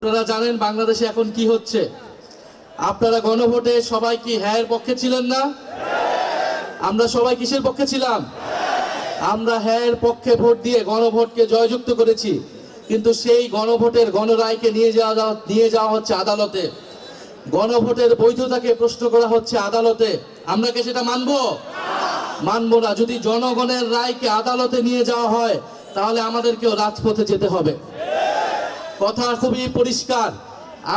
আপনারা জানেন বাংলাদেশে এখন কি হচ্ছে। আপনারা গণভোটে সবাই কি হ্যাঁ এর পক্ষে ছিলেন না? আমরা সবাই কিসের পক্ষে ছিলাম? আমরা হ্যাঁ এর পক্ষে ভোট দিয়ে গণভোটকে জয়যুক্ত করেছি, কিন্তু সেই গণভোটের গণরায়কে নিয়ে যাওয়া হচ্ছে আদালতে। গণভোটের বৈধতাকে প্রশ্ন করা হচ্ছে আদালতে। আমরা কি সেটা মানবো না। যদি জনগণের রায়কে আদালতে নিয়ে যাওয়া হয় তাহলে আমাদেরকেও রাজপথে যেতে হবে। কথা খুবই পরিষ্কার।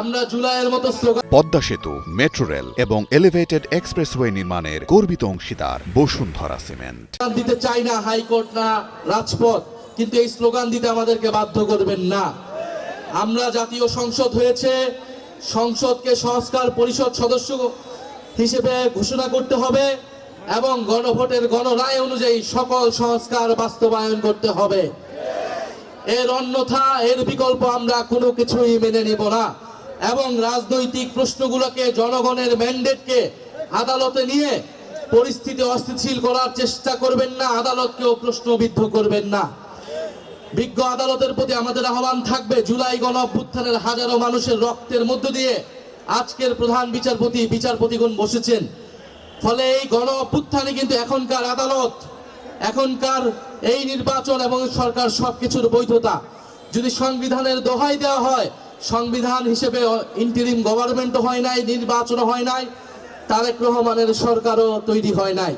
আমরা জুলাইয়ের মতো স্লোগান পদ্মা সেতু, মেট্রো রেল এবং এলিভেটেড এক্সপ্রেসওয়ে নির্মাণের গর্বিত অংশীদার বসুন্ধরা সিমেন্ট। দিতে চাই না হাইকোর্ট না রাজপথ, কিন্তু এই স্লোগান দিতে আমাদেরকে বাধ্য করবেন না। আমরা জাতীয় সংসদ হয়েছে, সংসদকে সংস্কার পরিষদ সদস্য হিসেবে ঘোষণা করতে হবে এবং গণভোটের গণরায় অনুযায়ী সকল সংস্কার বাস্তবায়ন করতে হবে। এর অন্যথা, এর বিকল্প আমরা কোনো কিছুই মেনে নিব না। এবং রাজনৈতিক প্রশ্নগুলোকে, জনগণের ম্যান্ডেটকে আদালতে নিয়ে পরিস্থিতি অস্থিতিশীল করার চেষ্টা করবেন না, আদালতকেও প্রশ্নবিদ্ধ করবেন না। বিজ্ঞ আদালতের প্রতি আমাদের আহ্বান থাকবে, জুলাই গণ অভ্যুত্থানের হাজারো মানুষের রক্তের মধ্য দিয়ে আজকের প্রধান বিচারপতিগণ বসেছেন। ফলে এই গণ অভ্যুত্থানে কিন্তু এখনকার আদালত, এখনকার এই নির্বাচন এবং সরকার সবকিছুর বৈধতা যদি সংবিধানের দোহাই দেওয়া হয়, সংবিধান হিসেবে ইন্টারিম গভর্নমেন্টও হয় নাই, নির্বাচনও হয় নাই, তারেক রহমানের সরকারও তৈরি হয় নাই।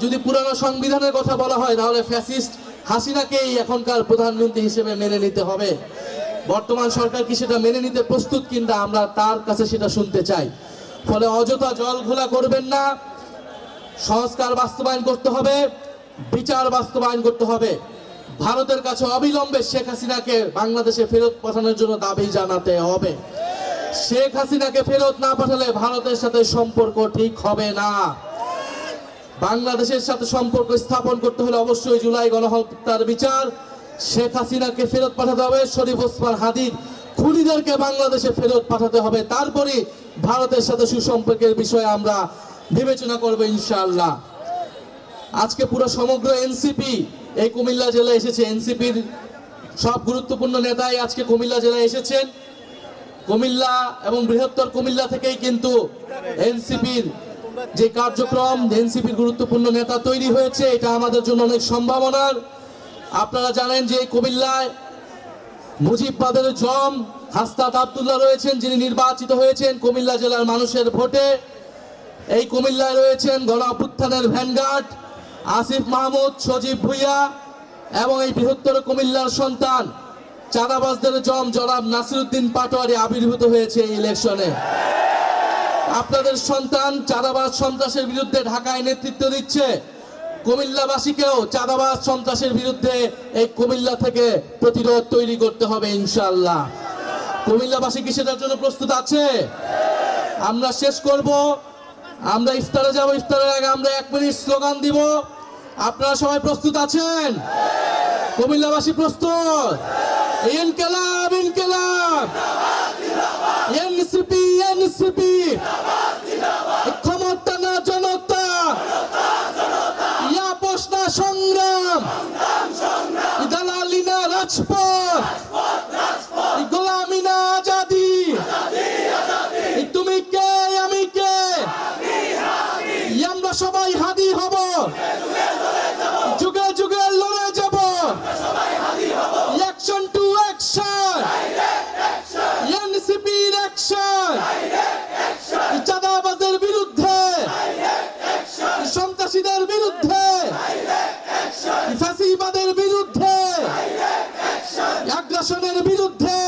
যদি পুরানো সংবিধানের কথা বলা হয় তাহলে ফ্যাসিস্ট হাসিনাকেই এখনকার প্রধানমন্ত্রী হিসেবে মেনে নিতে হবে। বর্তমান সরকার কি সেটা মেনে নিতে প্রস্তুত কিনা আমরা তার কাছে সেটা শুনতে চাই। ফলে অযথা জল ঘোলা করবেন না। সংস্কার বাস্তবায়ন করতে হবে, বিচার বাস্তবায়ন করতে হবে। ভারতের কাছে অবিলম্বে শেখ হাসিনাকে বাংলাদেশে ফেরত পাঠানোর জন্য দাবি জানাতে হবে। শেখ হাসিনাকে ফেরত না পাঠালে ভারতের সাথে সম্পর্ক ঠিক হবে না। বাংলাদেশের সাথে সম্পর্ক স্থাপন করতে হলে অবশ্যই জুলাই গণহত্যার বিচার, শেখ হাসিনাকে ফেরত পাঠাতে হবে, শরীফ ওসমান হাদির খুনিদেরকে বাংলাদেশে ফেরত পাঠাতে হবে। তারপরে ভারতের সাথে সুসম্পর্কের বিষয়ে আমরা বিবেচনা করব ইনশাআল্লাহ। আজকে পুরো সমগ্র এনসিপি এই কুমিল্লা জেলায় এসেছে। এনসিপির সব গুরুত্বপূর্ণ নেতাই আজকে কুমিল্লা জেলায় এসেছেন। কুমিল্লা এবং বৃহত্তর কুমিল্লা থেকেই কিন্তু এনসিপির যে কার্যক্রম, এনসিপির গুরুত্বপূর্ণ নেতা তৈরি হয়েছে, এটা আমাদের জন্য অনেক সম্ভাবনার। আপনারা জানেন যে কুমিল্লায় মুজিববাদের জম হাসনাত আব্দুল্লাহ রয়েছেন, যিনি নির্বাচিত হয়েছেন কুমিল্লা জেলার মানুষের ভোটে। এই কুমিল্লায় রয়েছেন গণ অভ্যুত্থানের ভ্যানগার্ড আসিফ মাহমুদ, সজীব ভুইয়া এবং এই বৃহত্তর কুমিল্লার সন্তান চাঁদাবাজদের জম জনাব নাসিরউদ্দিন পাটোয়ারি আবির্ভূত হয়েছে এই ইলেকশনে। আপনাদের সন্তান চাঁদাবাজ সন্ত্রাসের বিরুদ্ধে ঢাকায় নেতৃত্ব দিচ্ছে। কুমিল্লাবাসীকেও চাঁদাবাজ সন্ত্রাসের বিরুদ্ধে এই কুমিল্লা থেকে প্রতিরোধ তৈরি করতে হবে ইনশাআল্লাহ। কুমিল্লাবাসী কি সেটার জন্য প্রস্তুত আছে? আমরা শেষ করব, আমরা ইফতারে যাব। ইফতারের আগে আমরা 1 মিনিট স্লোগান দিব। আপনারা সবাই প্রস্তুত আছেন? কুমিল্লাবাসী প্রস্তুত? ইনকিলাব ইনকিলাব, এনসিপি এনসিপি, ক্ষমতা না জনতা, আপোষ না সংগ্রাম, দালালি না রাজপথ, গোলামি না আজাদি। তুমি কে আমি কে, আমরা সবাই হাদি হব, যুগে যুগে লড়ে যাব। অ্যাকশন টু অ্যাকশন, এনসিপির অ্যাকশন, চাঁদাবাজের বিরুদ্ধে, সন্ত্রাসীদের বিরুদ্ধে, ফ্যাসিবাদের বিরুদ্ধে, আগ্রাসনের বিরুদ্ধে।